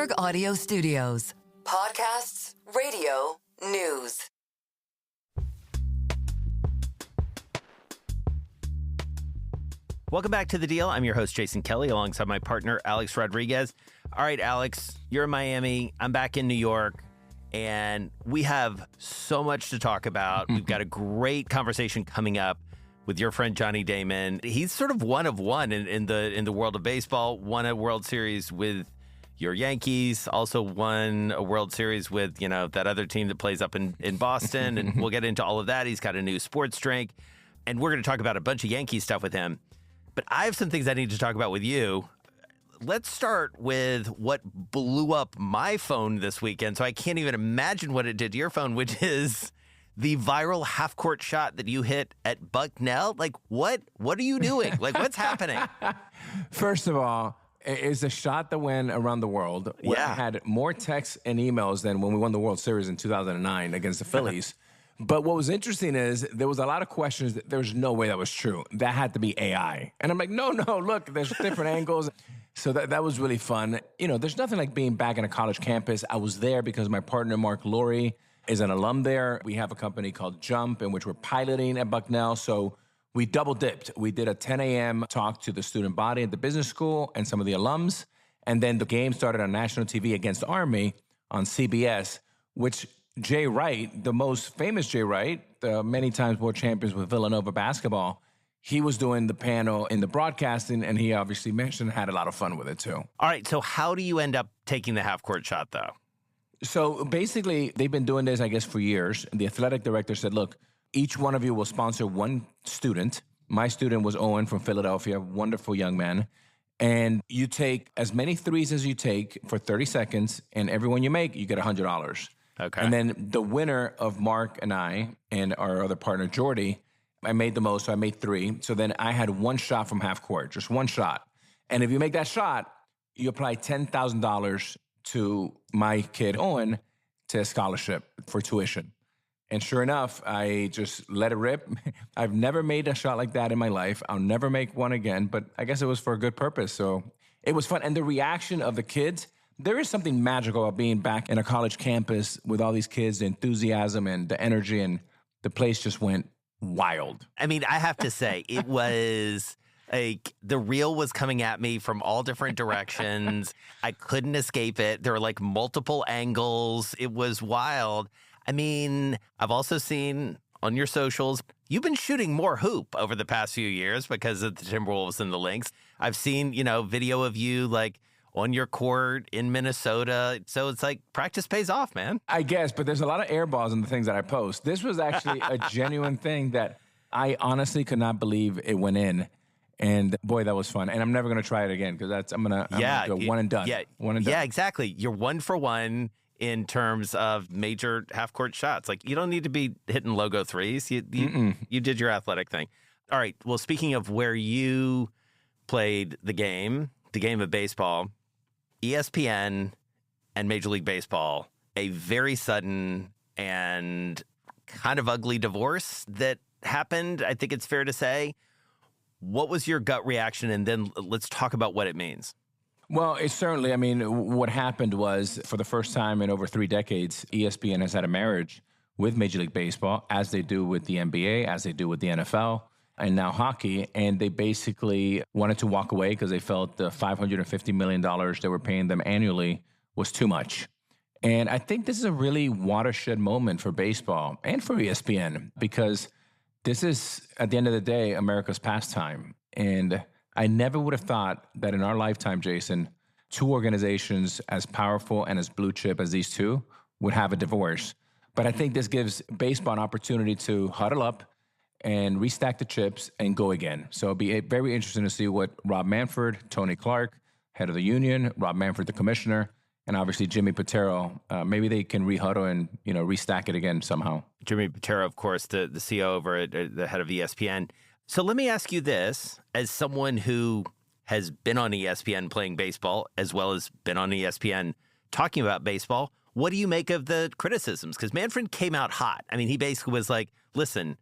Bloomberg Audio Studios. Podcasts, radio, news. Welcome back to The Deal. I'm your host, Jason Kelly, alongside my partner, Alex Rodriguez. All right, Alex, you're in Miami. I'm back in New York, and we have so much to talk about. We've got a great conversation coming up with your friend, Johnny Damon. He's sort of one of one in the world of baseball. Won a World Series with your Yankees, also won a World Series with, that other team that plays up in Boston, and we'll get into all of that. He's got a new sports drink, and we're going to talk about a bunch of Yankee stuff with him. But I have some things I need to talk about with you. Let's start with what blew up my phone this weekend. So I can't even imagine what it did to your phone, which is the viral half-court shot that you hit at Bucknell. Like, what are you doing? Like, what's happening? First of all, it's a shot that went around the world. Yeah. I had more texts and emails than when we won the World Series in 2009 against the Phillies. But what was interesting is there was a lot of questions that there was no way that was true. That had to be AI. And I'm like, no, look, there's different angles. So that was really fun. There's nothing like being back in a college campus. I was there because my partner, Mark Laurie, is an alum there. We have a company called Jump, in which we're piloting at Bucknell. So we double dipped. We did a 10 a.m. talk to the student body at the business school and some of the alums. And then the game started on national TV against Army on CBS, which Jay Wright, the most famous Jay Wright, the many times world champions with Villanova basketball, he was doing the panel in the broadcasting, and he obviously mentioned had a lot of fun with it too. All right, so how do you end up taking the half-court shot, though? So basically, they've been doing this, I guess, for years. The athletic director said, look, each one of you will sponsor one student. My student was Owen from Philadelphia, wonderful young man. And you take as many threes as you take for 30 seconds, and every one you make, you get $100. Okay. And then the winner of Mark and I and our other partner, Jordy, I made the most, so I made 3. So then I had one shot from half court, just one shot. And if you make that shot, you apply $10,000 to my kid, Owen, to a scholarship for tuition. And sure enough, I just let it rip. I've never made a shot like that in my life. I'll never make one again, but I guess it was for a good purpose. So it was fun. And the reaction of the kids, there is something magical about being back in a college campus with all these kids, the enthusiasm and the energy, and the place just went wild. I mean, I have to say, it was like the reel was coming at me from all different directions. I couldn't escape it. There were like multiple angles. It was wild. I mean, I've also seen on your socials, you've been shooting more hoop over the past few years because of the Timberwolves and the Lynx. I've seen, video of you like on your court in Minnesota. So it's like practice pays off, man. I guess, but there's a lot of air balls in the things that I post. This was actually a genuine thing that I honestly could not believe it went in. And boy, that was fun. And I'm never going to try it again because I'm gonna go one and done. Yeah, one and done. Yeah, exactly. You're 1 for 1 in terms of major half-court shots. Like, you don't need to be hitting logo threes. You did your athletic thing. All right. Well, speaking of where you played the game of baseball, ESPN and Major League Baseball, a very sudden and kind of ugly divorce that happened, I think it's fair to say. What was your gut reaction? And then let's talk about what it means. Well, it's certainly, what happened was for the first time in over 3 decades, ESPN has had a marriage with Major League Baseball, as they do with the NBA, as they do with the NFL, and now hockey. And they basically wanted to walk away because they felt the $550 million they were paying them annually was too much. And I think this is a really watershed moment for baseball and for ESPN because this is, at the end of the day, America's pastime. And I never would have thought that in our lifetime, Jason, 2 organizations as powerful and as blue chip as these two would have a divorce. But I think this gives baseball an opportunity to huddle up and restack the chips and go again. So it'll be very interesting to see what Rob Manfred, Tony Clark, head of the union, Rob Manfred, the commissioner, and obviously Jimmy Pitero, maybe they can rehuddle and restack it again somehow. Jimmy Pitero, of course, the CEO over at the head of ESPN. So let me ask you this, as someone who has been on ESPN playing baseball, as well as been on ESPN talking about baseball, what do you make of the criticisms? Because Manfred came out hot. I mean, he basically was like, listen,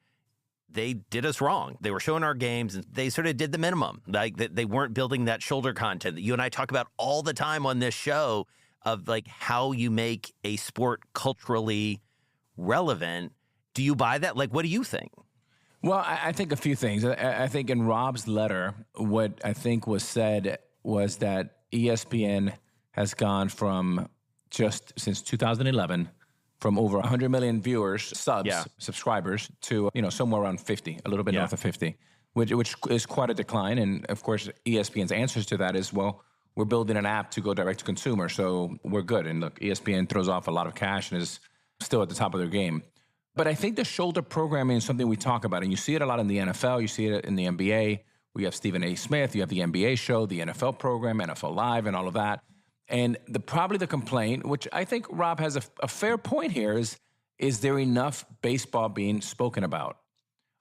they did us wrong. They were showing our games and they sort of did the minimum. Like they weren't building that shoulder content that you and I talk about all the time on this show of like how you make a sport culturally relevant. Do you buy that? Like, what do you think? Well, I think a few things. I think in Rob's letter, what I think was said was that ESPN has gone from just since 2011, from over 100 million viewers, subscribers, to somewhere around 50, a little bit north of 50, which is quite a decline. And of course, ESPN's answers to that is, well, we're building an app to go direct to consumer, so we're good. And look, ESPN throws off a lot of cash and is still at the top of their game. But I think the shoulder programming is something we talk about, and you see it a lot in the NFL, you see it in the NBA. We have Stephen A. Smith, you have the NBA show, the NFL program, NFL Live, and all of that. And probably the complaint, which I think Rob has a fair point here, is there enough baseball being spoken about?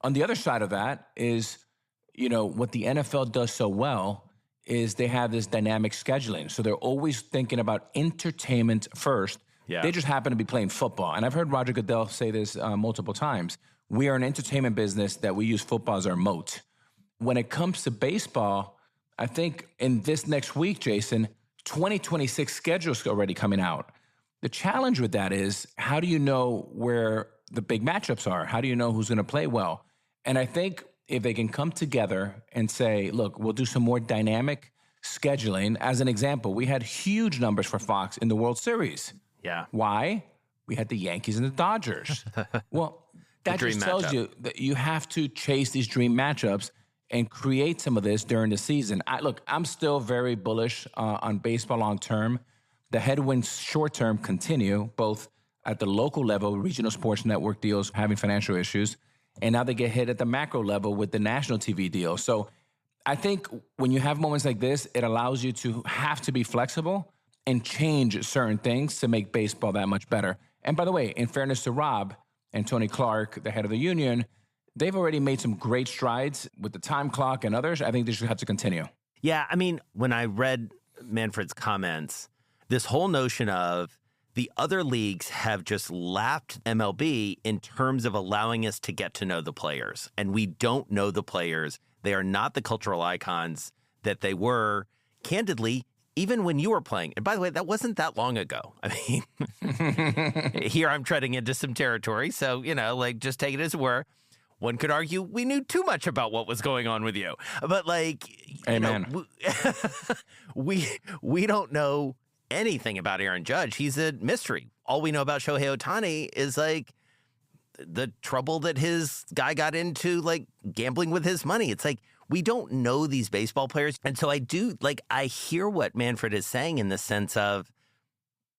On the other side of that is, what the NFL does so well is they have this dynamic scheduling. So they're always thinking about entertainment first. Yeah. They just happen to be playing football. And I've heard Roger Goodell say this multiple times. We are an entertainment business that we use football as our moat. When it comes to baseball, I think in this next week, Jason, 2026 schedule's already coming out. The challenge with that is, how do you know where the big matchups are? How do you know who's going to play well? And I think if they can come together and say, look, we'll do some more dynamic scheduling. As an example, we had huge numbers for Fox in the World Series. Yeah. Why? We had the Yankees and the Dodgers. Well, that just tells you that you have to chase these dream matchups and create some of this during the season. I'm still very bullish on baseball long term. The headwinds short term continue, both at the local level, regional sports network deals having financial issues, and now they get hit at the macro level with the national TV deal. So I think when you have moments like this, it allows you to have to be flexible and change certain things to make baseball that much better. And by the way, in fairness to Rob and Tony Clark, the head of the union, they've already made some great strides with the time clock and others. I think they should have to continue. Yeah, I mean, when I read Manfred's comments, this whole notion of the other leagues have just lapped MLB in terms of allowing us to get to know the players. And we don't know the players. They are not the cultural icons that they were, candidly, even when you were playing. And by the way, that wasn't that long ago. I mean, here I'm treading into some territory. So, just take it as it were. One could argue we knew too much about what was going on with you. But Amen. We don't know anything about Aaron Judge. He's a mystery. All we know about Shohei Ohtani is the trouble that his guy got into, gambling with his money. It's we don't know these baseball players. And so I hear what Manfred is saying in the sense of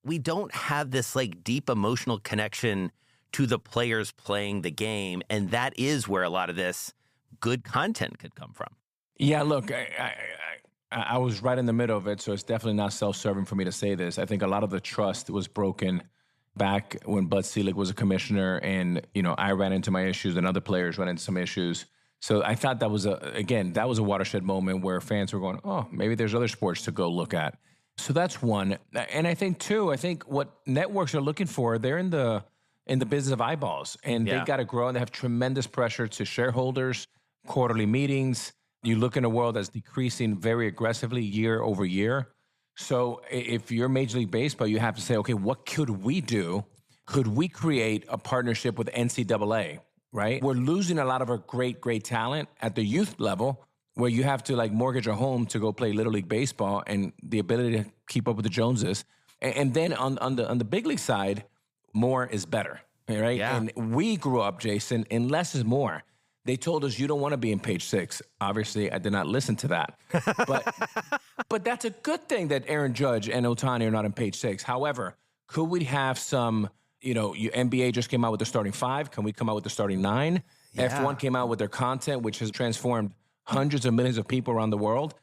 we don't have this deep emotional connection to the players playing the game. And that is where a lot of this good content could come from. Yeah, look, I was right in the middle of it, so it's definitely not self-serving for me to say this. I think a lot of the trust was broken back when Bud Selig was a commissioner, and I ran into my issues and other players ran into some issues. So I thought that was a watershed moment where fans were going, oh, maybe there's other sports to go look at. So that's one. And I think two, what networks are looking for, they're in the business of eyeballs, and they got to grow, and they have tremendous pressure to shareholders, quarterly meetings. You look in a world that's decreasing very aggressively year over year. So if you're Major League Baseball, you have to say, okay, what could we do? Could we create a partnership with NCAA, right? We're losing a lot of our great talent at the youth level, where you have to mortgage a home to go play Little League Baseball, and the ability to keep up with the Joneses. And then on the big league side, more is better, right? Yeah. And we grew up, Jason, in less is more. They told us you don't want to be in Page Six. Obviously, I did not listen to that. But that's a good thing that Aaron Judge and Ohtani are not in Page Six. However, could we have some, NBA just came out with the starting five. Can we come out with the starting nine? Yeah. F1 came out with their content, which has transformed hundreds of millions of people around the world.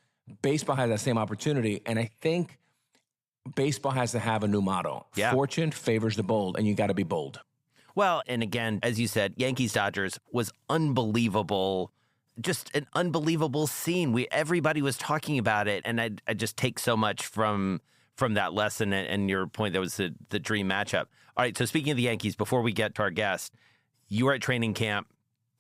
Baseball has that same opportunity. And I think baseball has to have a new motto. Yeah. Fortune favors the bold, and you got to be bold. Well, and again, as you said, Yankees-Dodgers was unbelievable, just an unbelievable scene. Everybody was talking about it, and I just take so much from that lesson and your point that was the dream matchup. All right, so speaking of the Yankees, before we get to our guest, you were at training camp.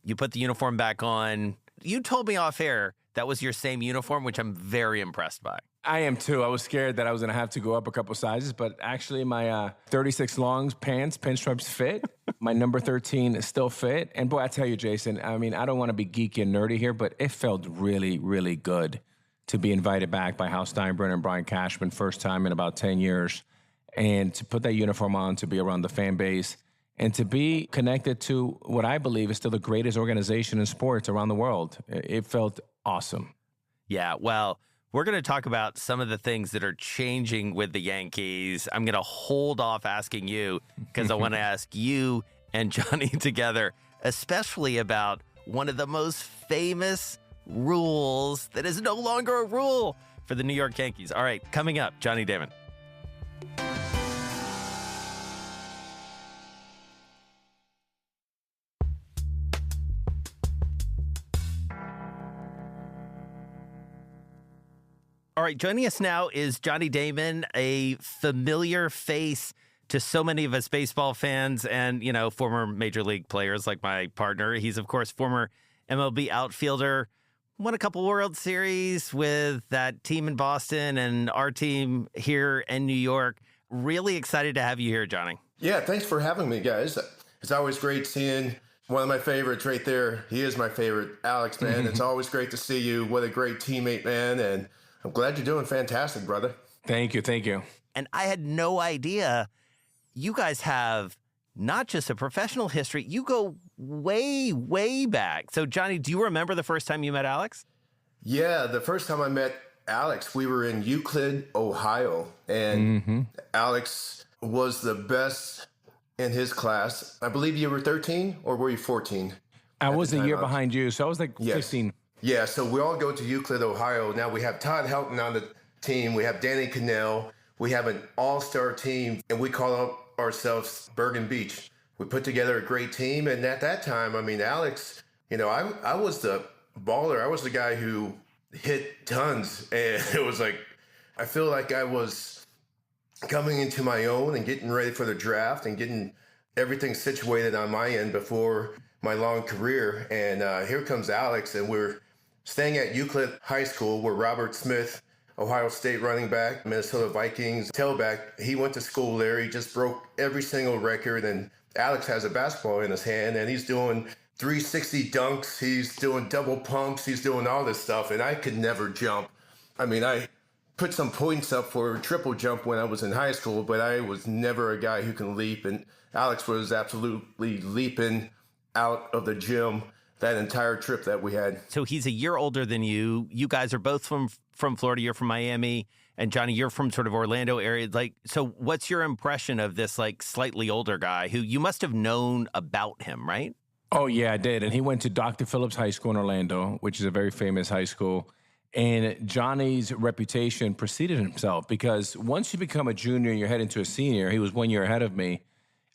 You put the uniform back on. You told me off air that was your same uniform, which I'm very impressed by. I am too. I was scared that I was going to have to go up a couple sizes, but actually my 36 longs pants, pinstripes fit. My number 13 still fit. And boy, I tell you, Jason, I mean, I don't want to be geeky and nerdy here, but it felt really, really good to be invited back by Hal Steinbrenner and Brian Cashman, first time in about 10 years, and to put that uniform on, to be around the fan base, and to be connected to what I believe is still the greatest organization in sports around the world. It felt awesome. Yeah, well, we're going to talk about some of the things that are changing with the Yankees. I'm going to hold off asking you because I want to ask you and Johnny together, especially about one of the most famous rules that is no longer a rule for the New York Yankees. All right, coming up, Johnny Damon. All right, joining us now is Johnny Damon, a familiar face to so many of us baseball fans and, you know, former major league players like my partner. He's, of course, former MLB outfielder, won a couple World Series with that team in Boston and our team here in New York. Really excited to have you here, Johnny. Yeah, thanks for having me, guys. It's always great seeing one of my favorites right there. He is my favorite, Alex, man. It's always great to see you. What a great teammate, man. And I'm glad you're doing fantastic, brother. Thank you. Thank you. And I had no idea you guys have not just a professional history, you go way, way back. So, Johnny, do you remember the first time you met Alex? Yeah, the first time I met Alex, we were in Euclid, Ohio. And Alex was the best in his class. I believe you were 13 or were you 14? I was a year behind you, so I was like 15. Yeah, so we all go to Euclid, Ohio. Now we have Todd Helton on the team. We have Danny Cannell. We have an all-star team, and we call ourselves Bergen Beach. We put together a great team, and at that time, I mean, Alex, you know, I was the baller. I was the guy who hit tons, and it was like, I feel like I was coming into my own and getting ready for the draft and getting everything situated on my end before my long career. And here comes Alex, and we're staying at Euclid High School where Robert Smith, Ohio State running back, Minnesota Vikings tailback, he went to school there. He just broke every single record. And Alex has a basketball in his hand, and he's doing 360 dunks. He's doing double pumps. He's doing all this stuff. And I could never jump. I mean, I put some points up for triple jump when I was in high school, but I was never a guy who can leap. And Alex was absolutely leaping out of the gym that entire trip that we had. So he's a year older than you. You guys are both from Florida. You're from Miami. And Johnny, you're from sort of Orlando area. Like, so what's your impression of this like slightly older guy who you must have known about him, right? Oh, yeah, I did. And he went to Dr. Phillips High School in Orlando, which is a very famous high school. And Johnny's reputation preceded himself because once you become a junior and you're heading to a senior, he was 1 year ahead of me.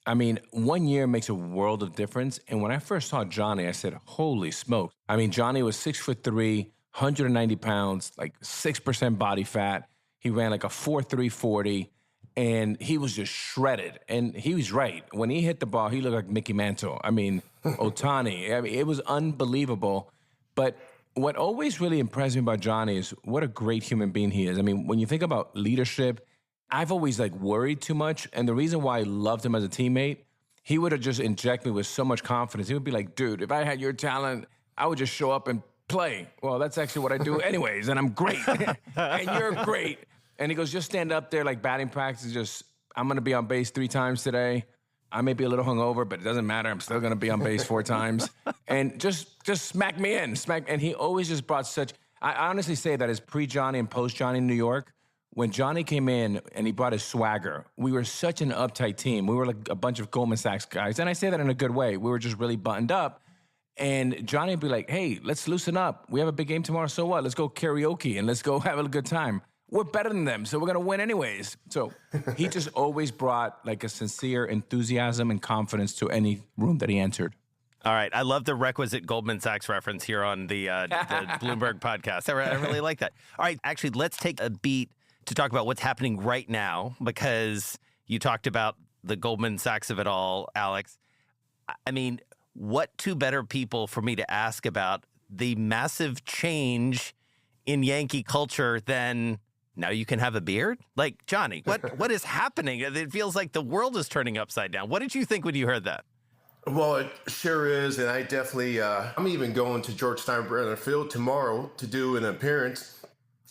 I mean, 1 year makes a world of difference. And when I first saw Johnny, I said, holy smokes. I mean, Johnny was 6'3", 190 pounds, like 6% body fat. He ran like a 4.3 40, and he was just shredded. And he was right. When he hit the ball, he looked like Mickey Mantle. I mean, Ohtani. I mean, it was unbelievable. But what always really impressed me about Johnny is what a great human being he is. I mean, when you think about leadership, I've always like worried too much. And the reason why I loved him as a teammate, he would have just injected me with so much confidence. He would be like, dude, if I had your talent, I would just show up and play. Well, that's actually what I do anyways. And I'm great. And you're great. And he goes, just stand up there like batting practice. Just, I'm going to be on base 3 times today. I may be a little hungover, but it doesn't matter. I'm still going to be on base 4 times. And just smack me in. And he always just brought such, I honestly say that as pre-Johnny and post-Johnny in New York, when Johnny came in and he brought his swagger, we were such an uptight team. We were like a bunch of Goldman Sachs guys. And I say that in a good way. We were just really buttoned up. And Johnny would be like, hey, let's loosen up. We have a big game tomorrow, so what? Let's go karaoke and let's go have a good time. We're better than them, so we're going to win anyways. So he just always brought like a sincere enthusiasm and confidence to any room that he entered. All right. I love the requisite Goldman Sachs reference here on the Bloomberg podcast. I really like that. All right. Actually, let's take a beat to talk about what's happening right now, because you talked about the Goldman Sachs of it all, Alex. I mean, what two better people for me to ask about the massive change in Yankee culture than now you can have a beard? Like, Johnny, what is happening? It feels like the world is turning upside down. What did you think when you heard that? Well, it sure is, and I definitely, I'm even going to George Steinbrenner Field tomorrow to do an appearance.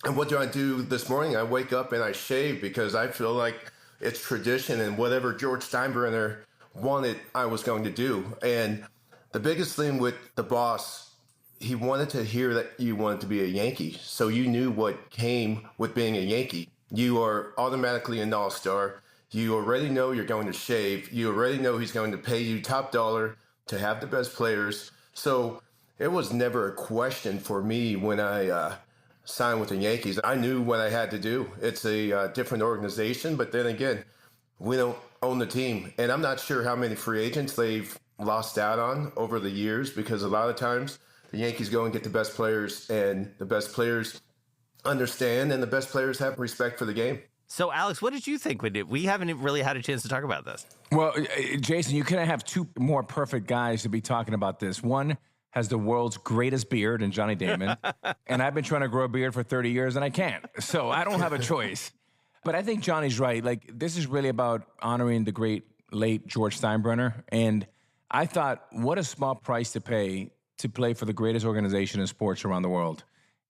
And what do I do this morning? I wake up and I shave because I feel like it's tradition, and whatever George Steinbrenner wanted, I was going to do. And the biggest thing with the boss, he wanted to hear that you wanted to be a Yankee. So you knew what came with being a Yankee. You are automatically an all-star. You already know you're going to shave. You already know he's going to pay you top dollar to have the best players. So it was never a question for me when I signed with the Yankees. I knew what I had to do. It's a different organization, but then again, we don't own the team. And I'm not sure how many free agents they've lost out on over the years, because a lot of times the Yankees go and get the best players, and the best players understand, and the best players have respect for the game. So, Alex, what did you think? We haven't really had a chance to talk about this. Well, Jason, you couldn't have two more perfect guys to be talking about this. One has the world's greatest beard in Johnny Damon, and I've been trying to grow a beard for 30 years, and I can't. So I don't have a choice. But I think Johnny's right. Like, this is really about honoring the great late George Steinbrenner. And I thought, what a small price to pay to play for the greatest organization in sports around the world.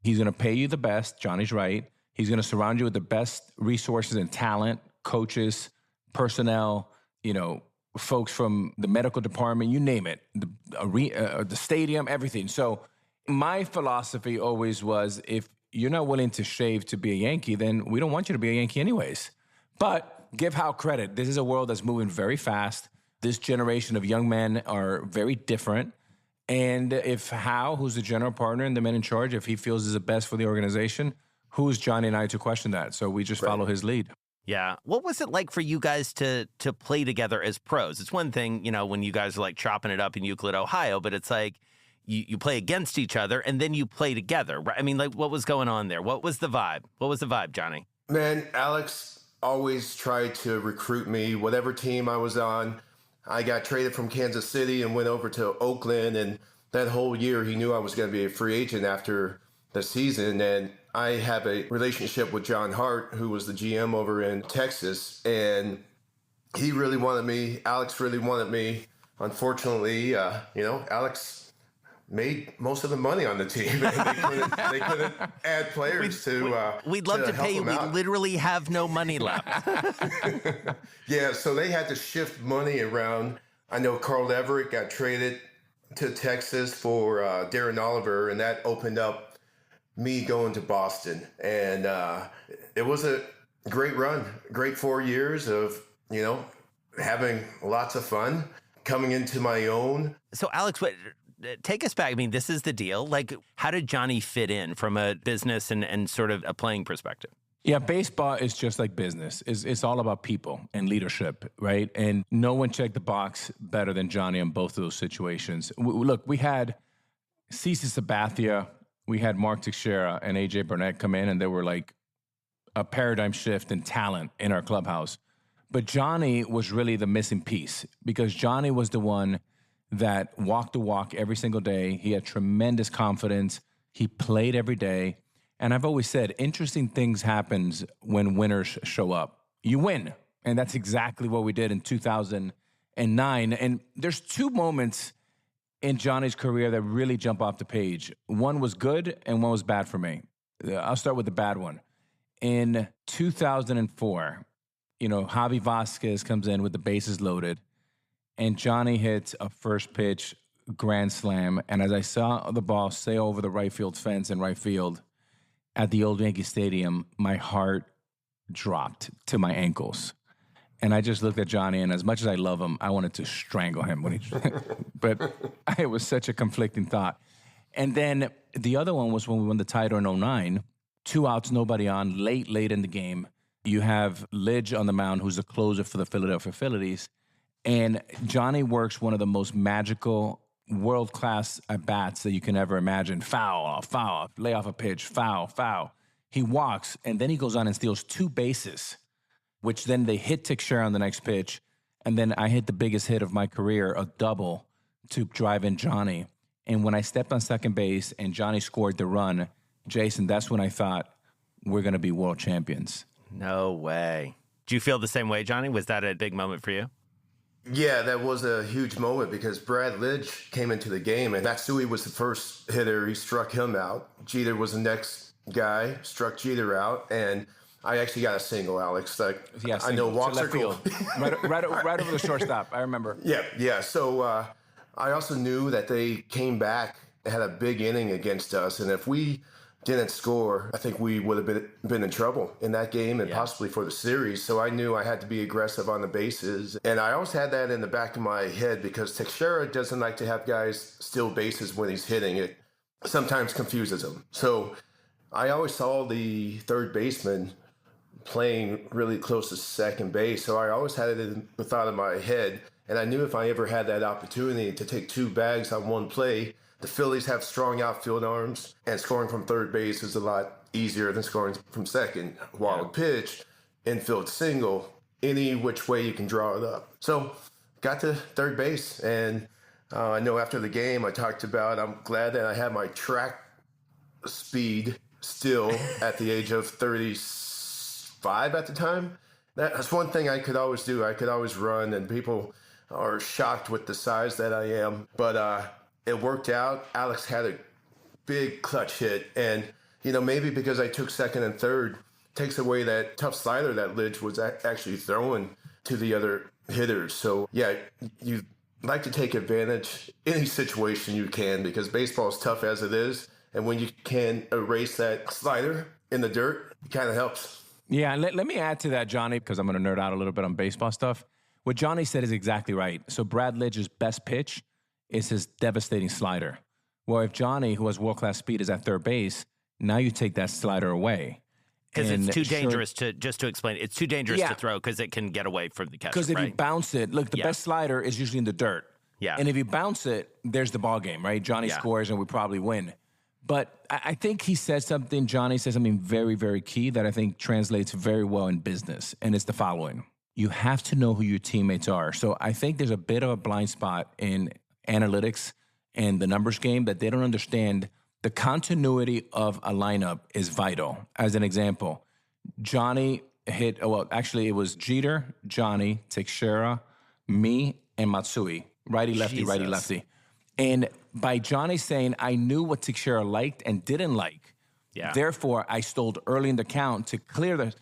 He's going to pay you the best. Johnny's right. He's going to surround you with the best resources and talent, coaches, personnel, folks from the medical department, you name it, the stadium, everything. So my philosophy always was, if you're not willing to shave to be a Yankee, then we don't want you to be a Yankee anyways. But give Hal credit. This is a world that's moving very fast. This generation of young men are very different. And if Hal, who's the general partner and the man in charge, if he feels is the best for the organization, who's Johnny and I to question that? So we just follow his lead. Yeah. What was it like for you guys to play together as pros? It's one thing, when you guys are like chopping it up in Euclid, Ohio, but it's like you play against each other and then you play together, right? I mean, like, what was going on there? What was the vibe? What was the vibe, Johnny? Man, Alex always tried to recruit me, whatever team I was on. I got traded from Kansas City and went over to Oakland, and that whole year he knew I was going to be a free agent after the season. And I have a relationship with John Hart, who was the GM over in Texas, and he really wanted me. Alex really wanted me. Unfortunately, Alex made most of the money on the team, and they couldn't add players We'd love to pay you. We literally have no money left. Yeah, so they had to shift money around. I know Carl Everett got traded to Texas for Darren Oliver, and that opened up me going to Boston. And it was a great run, great 4 years of, having lots of fun, coming into my own. So, Alex, take us back. I mean, this is the deal. Like, how did Johnny fit in from a business and sort of a playing perspective? Yeah, baseball is just like business. It's all about people and leadership, right? And no one checked the box better than Johnny in both of those situations. Look, we had CeCe Sabathia, we had Mark Teixeira and A.J. Burnett come in, and they were like a paradigm shift in talent in our clubhouse. But Johnny was really the missing piece, because Johnny was the one that walked the walk every single day. He had tremendous confidence. He played every day. And I've always said, interesting things happens when winners show up. You win. And that's exactly what we did in 2009. And there's two moments in Johnny's career that really jump off the page. One was good and one was bad for me. I'll start with the bad one. In 2004, Javi Vasquez comes in with the bases loaded, and Johnny hits a first pitch grand slam. And as I saw the ball sail over the right field fence in right field at the old Yankee Stadium, my heart dropped to my ankles. And I just looked at Johnny, and as much as I love him, I wanted to strangle him when he. But it was such a conflicting thought. And then the other one was when we won the title in 2009, 2 outs, nobody on, late in the game. You have Lidge on the mound, who's the closer for the Philadelphia Phillies. And Johnny works one of the most magical, world-class at-bats that you can ever imagine. Foul, lay off a pitch, foul. He walks, and then he goes on and steals 2 bases, which then they hit Teixeira on the next pitch. And then I hit the biggest hit of my career, a double, to drive in Johnny. And when I stepped on second base and Johnny scored the run, Jason, that's when I thought, we're going to be world champions. No way. Do you feel the same way, Johnny? Was that a big moment for you? Yeah, that was a huge moment because Brad Lidge came into the game, and Matsui was the first hitter. He struck him out. Jeter was the next guy, struck Jeter out, and I actually got a single, Alex. I know walks are cool. right over the shortstop. I remember. Yeah. So I also knew that they came back, had a big inning against us, and if we didn't score, I think we would have been in trouble in that game and possibly for the series. So I knew I had to be aggressive on the bases. And I always had that in the back of my head because Teixeira doesn't like to have guys steal bases when he's hitting. It sometimes confuses him. So I always saw the third baseman playing really close to second base. So I always had it in the thought of my head. And I knew if I ever had that opportunity to take two bags on one play, the Phillies have strong outfield arms, and scoring from third base is a lot easier than scoring from second. Wild pitch, infield single, any which way you can draw it up. So got to third base, and I know after the game I talked about I'm glad that I had my track speed still at the age of 35 at the time. That's one thing I could always do. I could always run, and people are shocked with the size that I am. But it worked out. Alex had a big clutch hit. And, maybe because I took second and third, takes away that tough slider that Lidge was actually throwing to the other hitters. So, yeah, you like to take advantage any situation you can because baseball is tough as it is. And when you can erase that slider in the dirt, it kind of helps. Yeah, let me add to that, Johnny, because I'm going to nerd out a little bit on baseball stuff. What Johnny said is exactly right. So Brad Lidge's best pitch is his devastating slider. Well, if Johnny, who has world-class speed, is at third base, now you take that slider away. Because it's too dangerous to explain, it's too dangerous to throw because it can get away from the catcher, Because if you bounce it, look, the best slider is usually in the dirt. Yeah. And if you bounce it, there's the ball game, right? Johnny scores and we probably win. But I think Johnny said something very, very key that I think translates very well in business. And it's the following. You have to know who your teammates are. So I think there's a bit of a blind spot in analytics and the numbers game that they don't understand. The continuity of a lineup is vital. As an example, Johnny hit, it was Jeter, Johnny, Teixeira, me, and Matsui. Righty-lefty, righty-lefty. And by Johnny saying, I knew what Teixeira liked and didn't like, therefore I stole early in the count to clear the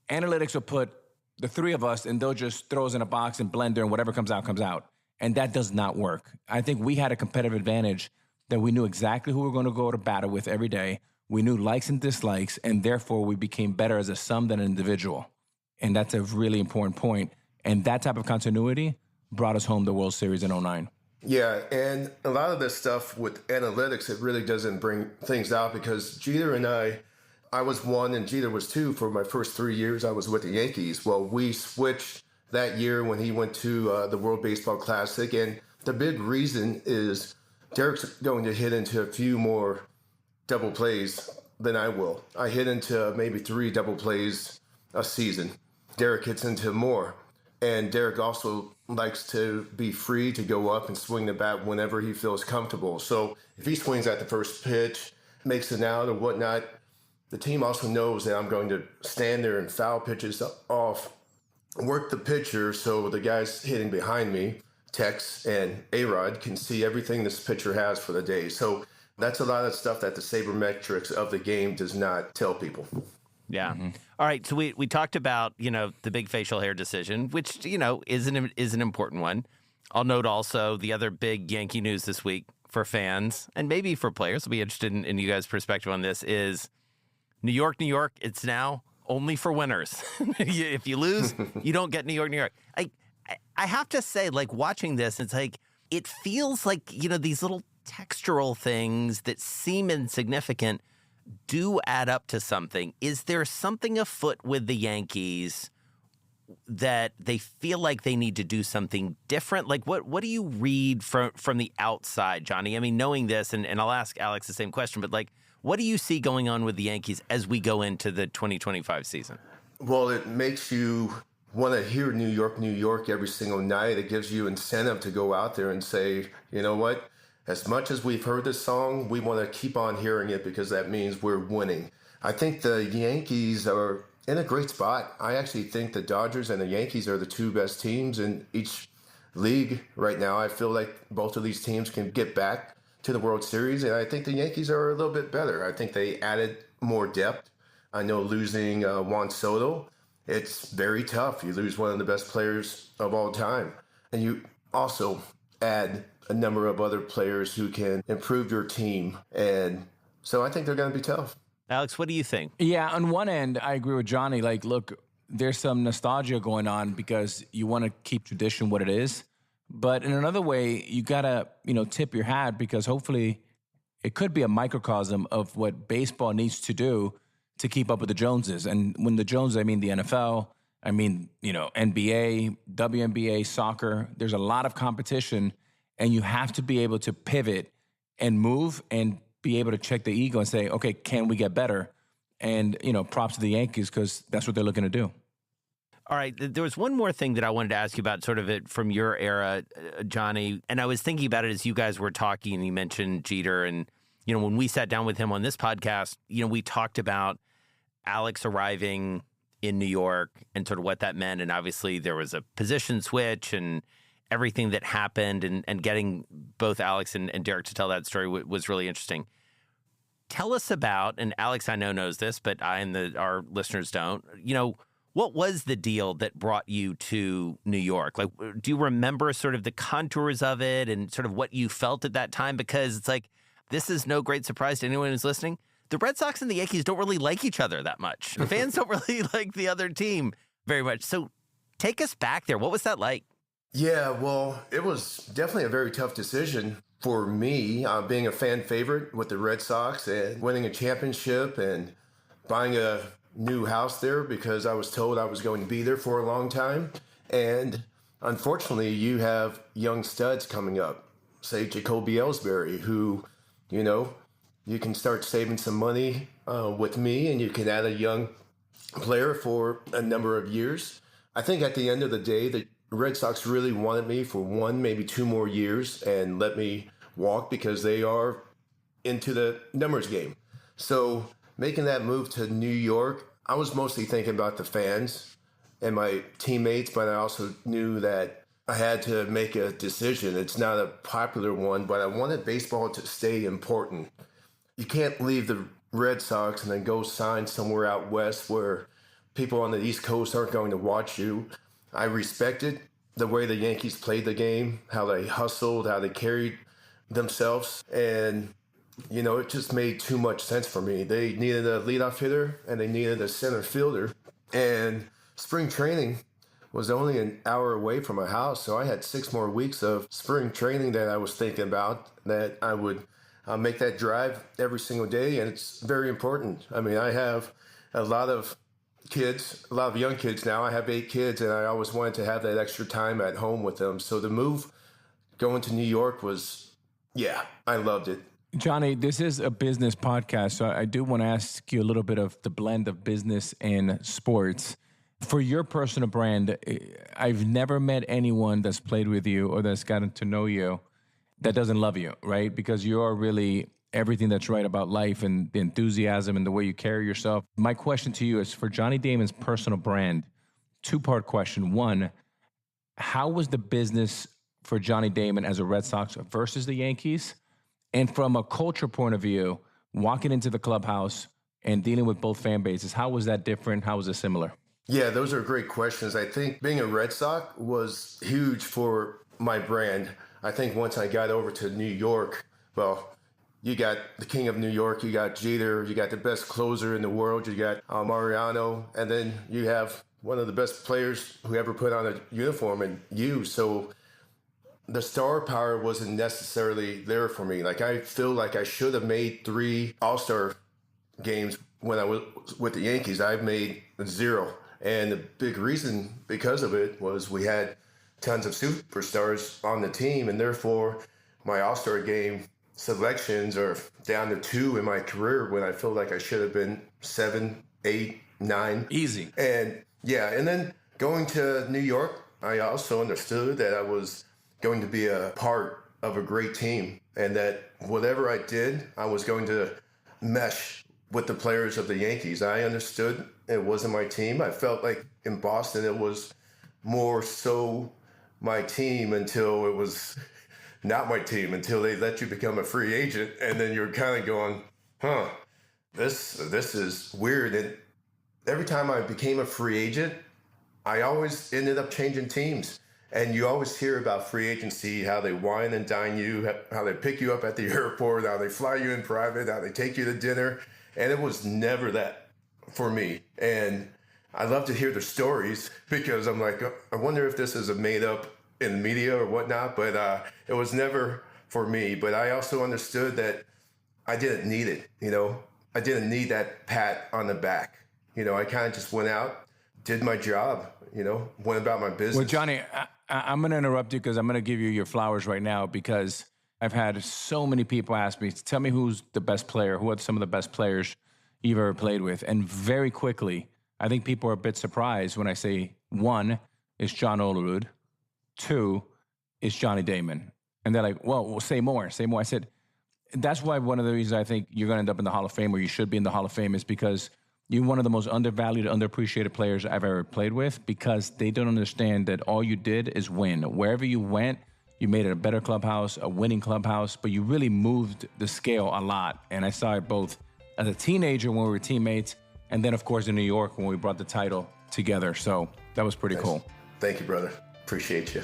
analytics will put the three of us and they'll just throw us in a box and blender and whatever comes out, comes out. And that does not work. I think we had a competitive advantage that we knew exactly who we were going to go to battle with every day. We knew likes and dislikes, and therefore we became better as a sum than an individual. And that's a really important point. And that type of continuity brought us home the World Series in 2009. Yeah, and a lot of this stuff with analytics, it really doesn't bring things out because Jeter and I was 1 and Jeter was 2 for my first 3 years I was with the Yankees. Well, we switched that year when he went to the World Baseball Classic. And the big reason is Derek's going to hit into a few more double plays than I will. I hit into maybe 3 double plays a season. Derek hits into more. And Derek also likes to be free to go up and swing the bat whenever he feels comfortable. So if he swings at the first pitch, makes an out or whatnot, the team also knows that I'm going to stand there and foul pitches off, work the pitcher so the guys hitting behind me, Tex and A-Rod, can see everything this pitcher has for the day. So that's a lot of stuff that the sabermetrics of the game does not tell people. Yeah. Mm-hmm. All right. So we talked about, the big facial hair decision, which, is an important one. I'll note also the other big Yankee news this week for fans and maybe for players. I'll be interested in you guys' perspective on this is New York, it's now only for winners. If you lose, you don't get New York. I have to say, watching this, it's it feels like, these little textural things that seem insignificant do add up to something. Is there something afoot with the Yankees that they feel like they need to do something different? What do you read from the outside, Johnny? I mean, knowing this, and I'll ask Alex the same question, but what do you see going on with the Yankees as we go into the 2025 season? Well, it makes you want to hear New York every single night. It gives you incentive to go out there and say, you know what? As much as we've heard this song, we want to keep on hearing it because that means we're winning. I think the Yankees are in a great spot. I actually think the Dodgers and the Yankees are the two best teams in each league right now. I feel like both of these teams can get back to the World Series, and I think the Yankees are a little bit better. I think they added more depth. I know losing Juan Soto, it's very tough. You lose one of the best players of all time. And you also add a number of other players who can improve your team. And so I think they're going to be tough. Alex, what do you think? Yeah, on one end, I agree with Johnny. Like, look, there's some nostalgia going on because you want to keep tradition what it is. But in another way, you got to, tip your hat because hopefully it could be a microcosm of what baseball needs to do to keep up with the Joneses. And when the Joneses, I mean the NFL, I mean, NBA, WNBA, soccer, there's a lot of competition and you have to be able to pivot and move and be able to check the ego and say, okay, can we get better? And, props to the Yankees because that's what they're looking to do. All right. There was one more thing that I wanted to ask you about sort of it from your era, Johnny. And I was thinking about it as you guys were talking and you mentioned Jeter. And, when we sat down with him on this podcast, we talked about Alex arriving in New York and sort of what that meant. And obviously there was a position switch and everything that happened and getting both Alex and Derek to tell that story was really interesting. Tell us about, and Alex I know knows this, but I and our listeners don't, what was the deal that brought you to New York? Like, do you remember sort of the contours of it and sort of what you felt at that time? Because it's like, this is no great surprise to anyone who's listening. The Red Sox and the Yankees don't really like each other that much. The fans don't really like the other team very much. So take us back there. What was that like? Yeah, well, it was definitely a very tough decision for me, being a fan favorite with the Red Sox and winning a championship and buying a new house there because I was told I was going to be there for a long time. And unfortunately, you have young studs coming up, say Jacoby Ellsbury, who, you can start saving some money with me and you can add a young player for a number of years. I think at the end of the day, the Red Sox really wanted me for 1, maybe 2 more years and let me walk because they are into the numbers game. So making that move to New York, I was mostly thinking about the fans and my teammates, but I also knew that I had to make a decision. It's not a popular one, but I wanted baseball to stay important. You can't leave the Red Sox and then go sign somewhere out west where people on the East Coast aren't going to watch you. I respected the way the Yankees played the game, how they hustled, how they carried themselves. And, it just made too much sense for me. They needed a leadoff hitter and they needed a center fielder. And spring training was only an hour away from my house. So I had 6 more weeks of spring training that I was thinking about that I would make that drive every single day. And it's very important. I mean, I have a lot of young kids now. I have 8 kids and I always wanted to have that extra time at home with them. So the move going to New York was, I loved it. Johnny, this is a business podcast, so I do want to ask you a little bit of the blend of business and sports. For your personal brand, I've never met anyone that's played with you or that's gotten to know you that doesn't love you, right? Because you're really everything that's right about life and the enthusiasm and the way you carry yourself. My question to you is for Johnny Damon's personal brand, 2-part question. 1, how was the business for Johnny Damon as a Red Sox versus the Yankees? And from a culture point of view, walking into the clubhouse and dealing with both fan bases, how was that different? How was it similar? Yeah, those are great questions. I think being a Red Sox was huge for my brand. I think once I got over to New York, well, you got the king of New York, you got Jeter, you got the best closer in the world, you got Mariano, and then you have one of the best players who ever put on a uniform in you. So the star power wasn't necessarily there for me. Like, I feel like I should have made 3 All-Star games when I was with the Yankees. I've made 0. And the big reason because of it was we had tons of superstars on the team, and therefore my All-Star game selections are down to 2 in my career when I feel like I should have been 7, 8, 9. Easy. And then going to New York, I also understood that I was going to be a part of a great team and that whatever I did, I was going to mesh with the players of the Yankees. I understood it wasn't my team. I felt like in Boston it was more so my team until it was not my team, until they let you become a free agent. And then you're kind of going, this is weird. And every time I became a free agent, I always ended up changing teams. And you always hear about free agency, how they wine and dine you, how they pick you up at the airport, how they fly you in private, how they take you to dinner. And it was never that for me. And I love to hear the stories because I'm like, I wonder if this is a made up in the media or whatnot, but it was never for me. But I also understood that I didn't need it, I didn't need that pat on the back. I kind of just went out, did my job, went about my business. Well, Johnny, I'm going to interrupt you because I'm going to give you your flowers right now because I've had so many people ask me, tell me who's the best player, who are some of the best players you've ever played with. And very quickly, I think people are a bit surprised when I say one is John Olerud, two is Johnny Damon. And they're like, well, say more. I said, that's why one of the reasons I think you're going to end up in the Hall of Fame, or you should be in the Hall of Fame, is because you're one of the most undervalued, underappreciated players I've ever played with, because they don't understand that all you did is win. Wherever you went, you made it a better clubhouse, a winning clubhouse, but you really moved the scale a lot. And I saw it both as a teenager when we were teammates, and then, of course, in New York when we brought the title together. So that was pretty cool. Thank you, brother. Appreciate you.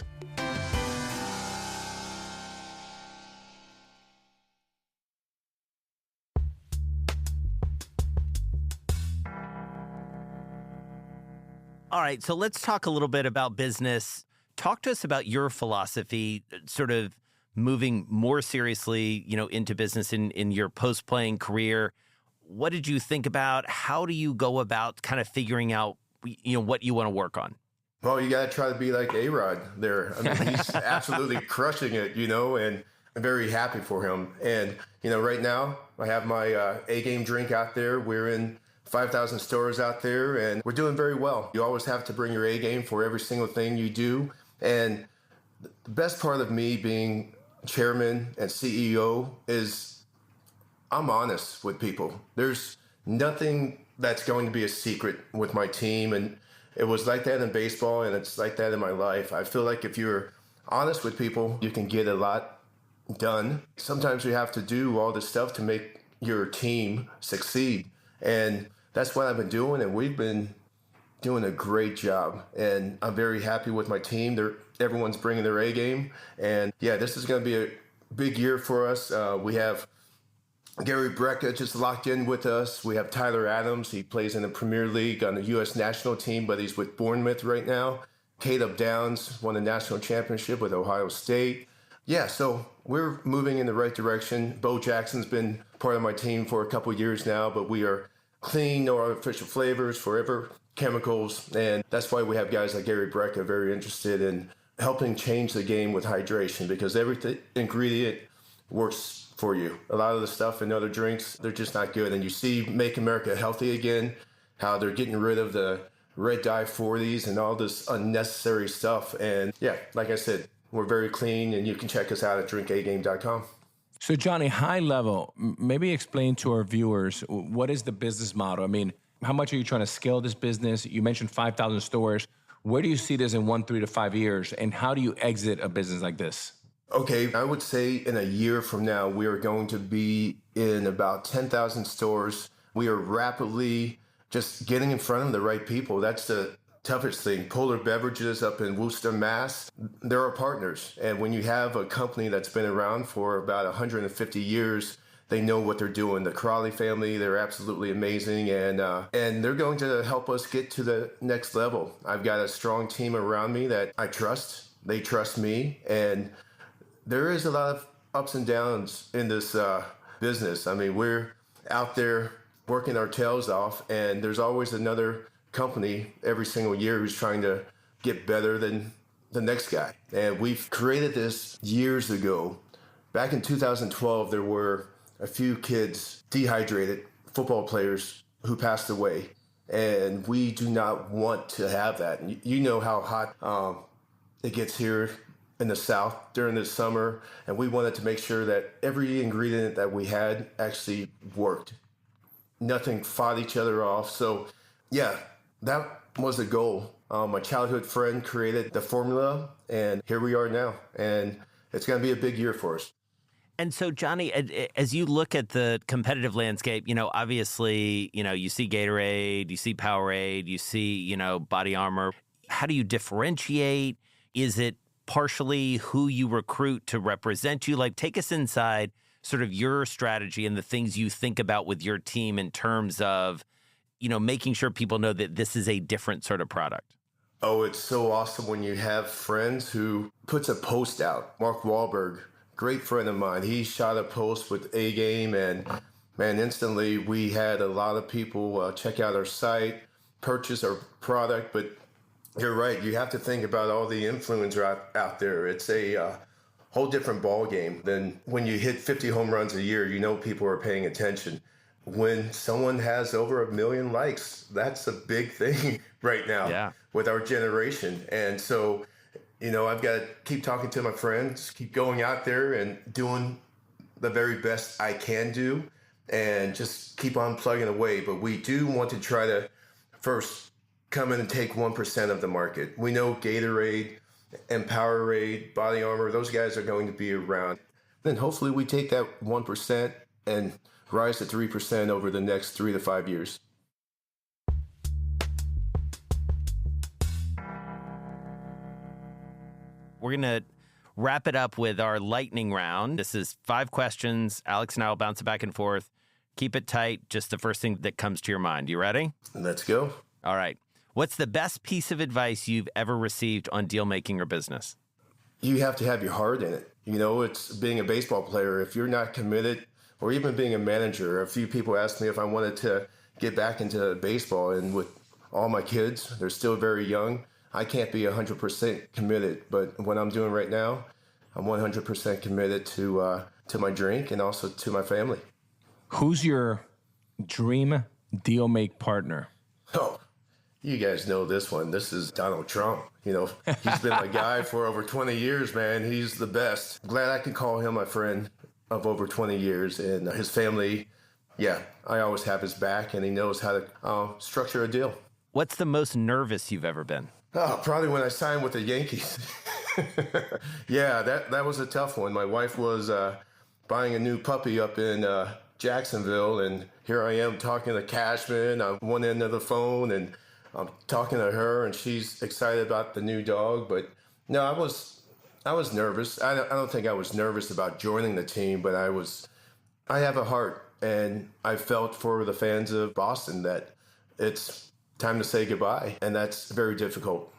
All right, so let's talk a little bit about business. Talk to us about your philosophy, sort of moving more seriously, into business in your post-playing career. What did you think about? How do you go about kind of figuring out, what you want to work on? Well, you got to try to be like A-Rod there. I mean, he's absolutely crushing it, and I'm very happy for him. And, right now I have my A-Game drink out there. We're in 5,000 stores out there, and we're doing very well. You always have to bring your A-game for every single thing you do. And the best part of me being chairman and CEO is I'm honest with people. There's nothing that's going to be a secret with my team. And it was like that in baseball, and it's like that in my life. I feel like if you're honest with people, you can get a lot done. Sometimes you have to do all this stuff to make your team succeed. And that's what I've been doing, and we've been doing a great job. And I'm very happy with my team. Everyone's bringing their A game. And yeah, this is going to be a big year for us. We have Gary Brecka just locked in with us. We have Tyler Adams. He plays in the Premier League on the U.S. national team, but he's with Bournemouth right now. Caleb Downs won the national championship with Ohio State. Yeah, so we're moving in the right direction. Bo Jackson's been part of my team for a couple of years now, but we are clean, no artificial flavors, forever chemicals. And that's why we have guys like Gary Brecka very interested in helping change the game with hydration, because every ingredient works for you. A lot of the stuff in other drinks, they're just not good. And you see Make America Healthy Again, how they're getting rid of the red dye 40s and all this unnecessary stuff. And yeah, like I said, we're very clean, and you can check us out at drinkagame.com. So, Johnny, high level, maybe explain to our viewers, what is the business model? I mean, how much are you trying to scale this business? You mentioned 5,000 stores. Where do you see this in 3 to 5 years? And how do you exit a business like this? Okay, I would say in a year from now, we are going to be in about 10,000 stores. We are rapidly just getting in front of the right people. That's the toughest thing. Polar Beverages up in Worcester, Mass. They're our partners. And when you have a company that's been around for about 150 years, they know what they're doing. The Crawley family, they're absolutely amazing. And they're going to help us get to the next level. I've got a strong team around me that I trust. They trust me. And there is a lot of ups and downs in this business. I mean, we're out there working our tails off, and there's always another company every single year who's trying to get better than the next guy. And we've created this years ago. Back in 2012, there were a few kids, dehydrated football players, who passed away. And we do not want to have that. And you know how hot it gets here in the South during the summer. And we wanted to make sure that every ingredient that we had actually worked. nothing fought each other off. So, yeah, that was the goal. My childhood friend created the formula, and here we are now. And it's going to be a big year for us. And so, Johnny, as you look at the competitive landscape, obviously, you see Gatorade, you see Powerade, you see, Body Armor. How do you differentiate? Is it partially who you recruit to represent you? Like, take us inside sort of your strategy and the things you think about with your team in terms of, making sure people know that this is a different sort of product. Oh, it's so awesome when you have friends who puts a post out. Mark Wahlberg, great friend of mine. He shot a post with A-Game, and man, instantly we had a lot of people check out our site, purchase our product. But you're right, you have to think about all the influencers out there. It's a whole different ball game than when you hit 50 home runs a year. People are paying attention. When someone has over 1 million likes, that's a big thing right now with our generation. And so, I've got to keep talking to my friends, keep going out there and doing the very best I can do, and just keep on plugging away. But we do want to try to first come in and take 1% of the market. We know Gatorade and Powerade, Body Armor, those guys are going to be around. Then hopefully we take that 1% and rise to 3% over the next 3 to 5 years. We're going to wrap it up with our lightning round. This is 5 questions. Alex and I will bounce it back and forth. Keep it tight. Just the first thing that comes to your mind. You ready? Let's go. All right. What's the best piece of advice you've ever received on deal making or business? You have to have your heart in it. It's being a baseball player. If you're not committed, or even being a manager, a few people asked me if I wanted to get back into baseball. And with all my kids, they're still very young. I can't be 100% committed, but what I'm doing right now, I'm 100% committed to my drink and also to my family. Who's your dream deal make partner? Oh, you guys know this one. This is Donald Trump. He's been my guy for over 20 years, man. He's the best. Glad I can call him my friend of over 20 years, and his family. Yeah, I always have his back, and he knows how to structure a deal. What's the most nervous you've ever been? Oh, probably when I signed with the Yankees. Yeah, that was a tough one. My wife was buying a new puppy up in Jacksonville, and here I am talking to Cashman on one end of the phone, and I'm talking to her, and she's excited about the new dog. But no, I was nervous. I don't think I was nervous about joining the team, but I have a heart, and I felt for the fans of Boston that it's time to say goodbye, and that's very difficult.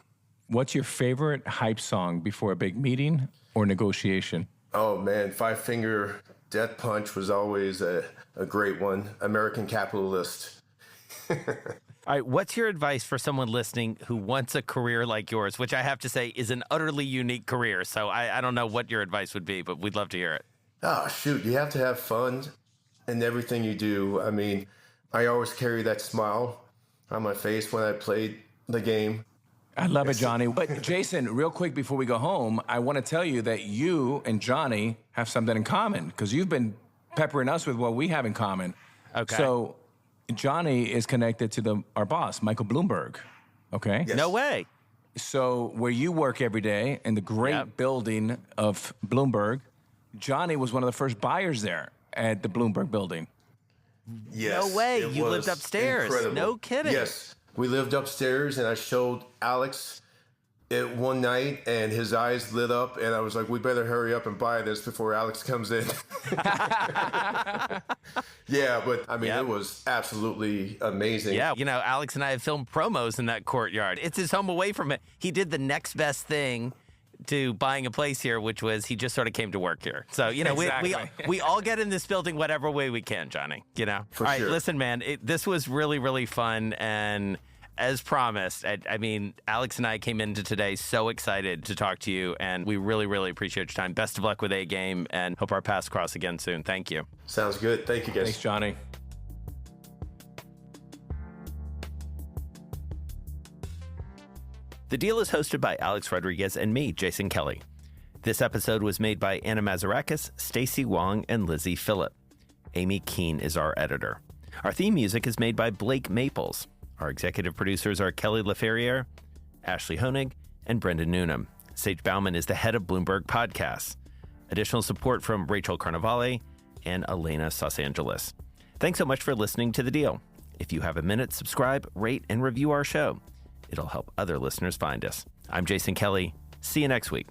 What's your favorite hype song before a big meeting or negotiation? Oh, man, Five Finger Death Punch was always a great one. American Capitalist. All right, what's your advice for someone listening who wants a career like yours, which I have to say is an utterly unique career? So I don't know what your advice would be, but we'd love to hear it. Oh, shoot, you have to have fun in everything you do. I mean, I always carry that smile on my face when I played the game. I love it, Johnny. But Jason, real quick before we go home, I want to tell you that you and Johnny have something in common because you've been peppering us with what we have in common. Okay. So Johnny is connected to our boss, Michael Bloomberg. Okay? Yes. No way. So where you work every day in the great building of Bloomberg, Johnny was one of the first buyers there at the Bloomberg building. Yes, no way. it You was lived upstairs. incredible. No kidding. Yes. We lived upstairs, and I showed Alex it one night, and his eyes lit up, and I was like, we better hurry up and buy this before Alex comes in. Yeah, but I mean, it was absolutely amazing. Yeah, Alex and I have filmed promos in that courtyard. It's his home away from it. He did the next best thing to buying a place here, which was he just sort of came to work here. So, Exactly. we all get in this building whatever way we can, Johnny, For all right, sure. listen, man, this was really, really fun. And as promised, I mean, Alex and I came into today so excited to talk to you, and we really, really appreciate your time. Best of luck with A-Game, and hope our paths cross again soon. Thank you. Sounds good. Thank you, guys. Thanks, Johnny. The Deal is hosted by Alex Rodriguez and me, Jason Kelly. This episode was made by Anna Mazarakis, Stacey Wong, and Lizzie Phillip. Amy Keene is our editor. Our theme music is made by Blake Maples. Our executive producers are Kelly LaFerriere, Ashley Honig, and Brendan Noonan. Sage Bauman is the head of Bloomberg Podcasts. Additional support from Rachel Carnavale and Elena Sasangelis. Thanks so much for listening to The Deal. If you have a minute, subscribe, rate, and review our show. It'll help other listeners find us. I'm Jason Kelly. See you next week.